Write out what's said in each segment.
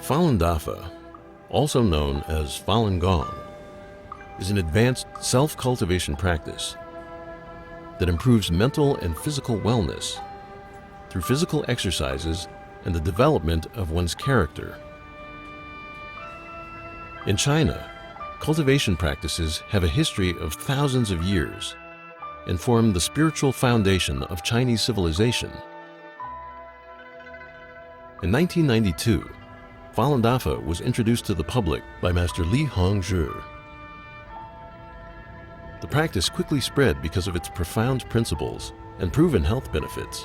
Falun Dafa, also known as Falun Gong, is an advanced self-cultivation practice that improves mental and physical wellness through physical exercises and the development of one's character. In China, cultivation practices have a history of thousands of years and form the spiritual foundation of Chinese civilization. In 1992, Falun Dafa was introduced to the public by Master Li Hongzhi. The practice quickly spread because of its profound principles and proven health benefits.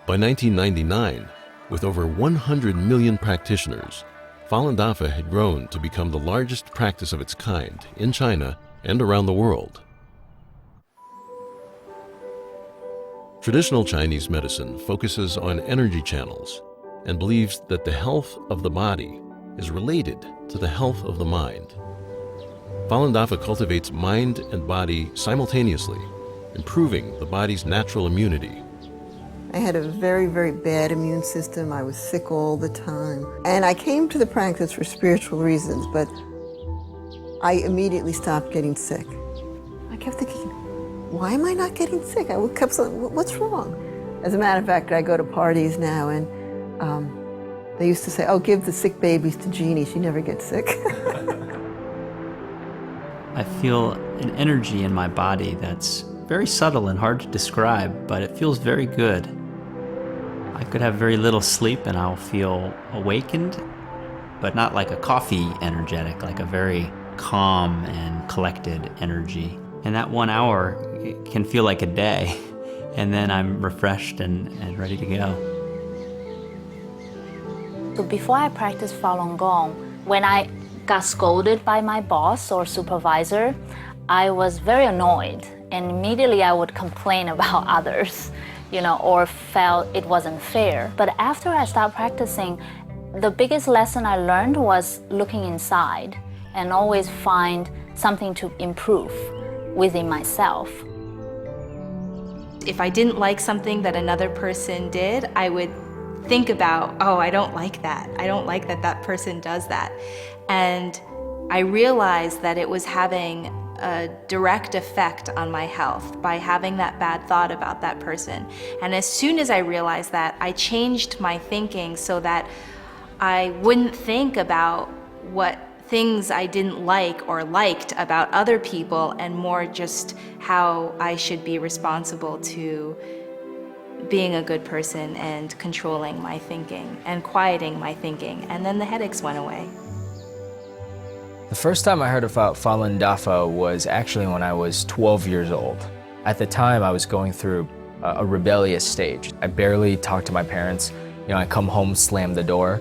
By 1999, with over 100 million practitioners, Falun Dafa had grown to become the largest practice of its kind in China and around the world. Traditional Chinese medicine focuses on energy channels and believes that the health of the body is related to the health of the mind. Falun Dafa cultivates mind and body simultaneously, improving the body's natural immunity. I had a very, very bad immune system. I was sick all the time. And I came to the practice for spiritual reasons, but I immediately stopped getting sick. I kept thinking, why am I not getting sick? I kept saying, what's wrong? As a matter of fact, I go to parties now and they used to say, oh, give the sick babies to Jeannie, she never gets sick. I feel an energy in my body that's very subtle and hard to describe, but it feels very good. I could have very little sleep and I'll feel awakened, but not like a coffee energetic, like a very calm and collected energy. And that 1 hour it can feel like a day, and then I'm refreshed and ready to go. So before I practiced Falun Gong, when I got scolded by my boss or supervisor, I was very annoyed, and immediately I would complain about others, or felt it wasn't fair. But after I started practicing, the biggest lesson I learned was looking inside and always find something to improve within myself. If I didn't like something that another person did, I would think about, oh, I don't like that. I don't like that that person does that. And I realized that it was having a direct effect on my health by having that bad thought about that person. And as soon as I realized that, I changed my thinking so that I wouldn't think about what things I didn't like or liked about other people, and more just how I should be responsible to being a good person and controlling my thinking and quieting my thinking. And then the headaches went away. The first time I heard about Falun Dafa was actually when I was 12 years old. At the time, I was going through a rebellious stage. I barely talked to my parents. I come home, slam the door.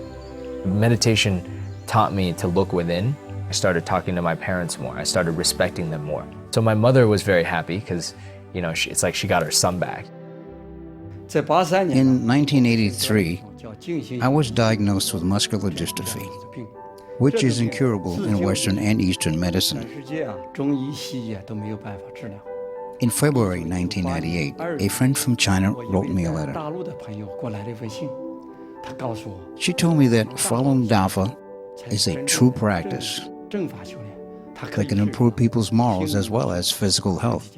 Meditation taught me to look within. I started talking to my parents more. I started respecting them more. So my mother was very happy because, it's like she got her son back. In 1983, I was diagnosed with muscular dystrophy, which is incurable in Western and Eastern medicine. In February 1998, a friend from China wrote me a letter. She told me that Falun Dafa is a true practice that can improve people's morals as well as physical health.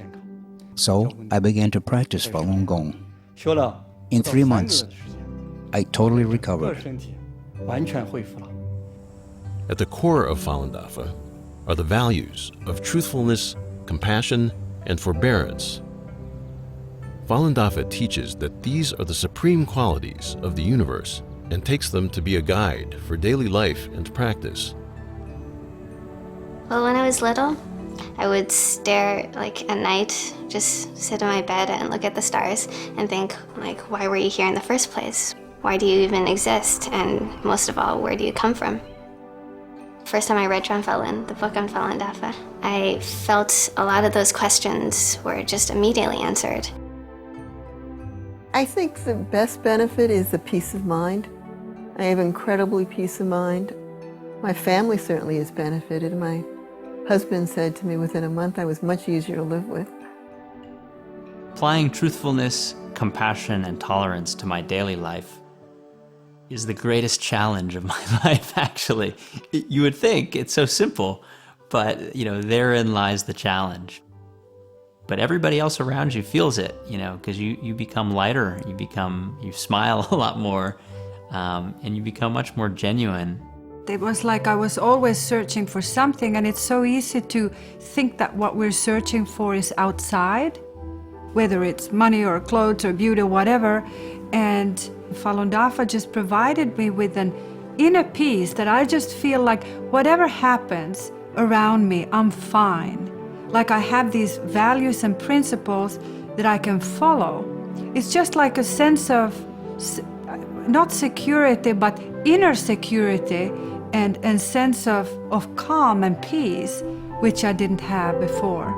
So I began to practice Falun Gong. In 3 months, I totally recovered. At the core of Falun Dafa are the values of truthfulness, compassion, and forbearance. Falun Dafa teaches that these are the supreme qualities of the universe and takes them to be a guide for daily life and practice. Well, when I was little, I would stare at night, just sit in my bed and look at the stars and think, why were you here in the first place? Why do you even exist? And most of all, where do you come from? First time I read John Falun, the book on Falun Dafa, I felt a lot of those questions were just immediately answered. I think the best benefit is the peace of mind. I have incredibly peace of mind. My family certainly has benefited. My husband said to me within a month I was much easier to live with. Applying truthfulness, compassion, and tolerance to my daily life is the greatest challenge of my life, actually. You would think it's so simple, but, therein lies the challenge. But everybody else around you feels it, because you become lighter, you smile a lot more, and you become much more genuine. It was like I was always searching for something, and it's so easy to think that what we're searching for is outside, whether it's money or clothes or beauty or whatever. And Falun Dafa just provided me with an inner peace that I just feel like whatever happens around me, I'm fine. Like I have these values and principles that I can follow. It's just like a sense of, not security, but inner security and sense of calm and peace, which I didn't have before.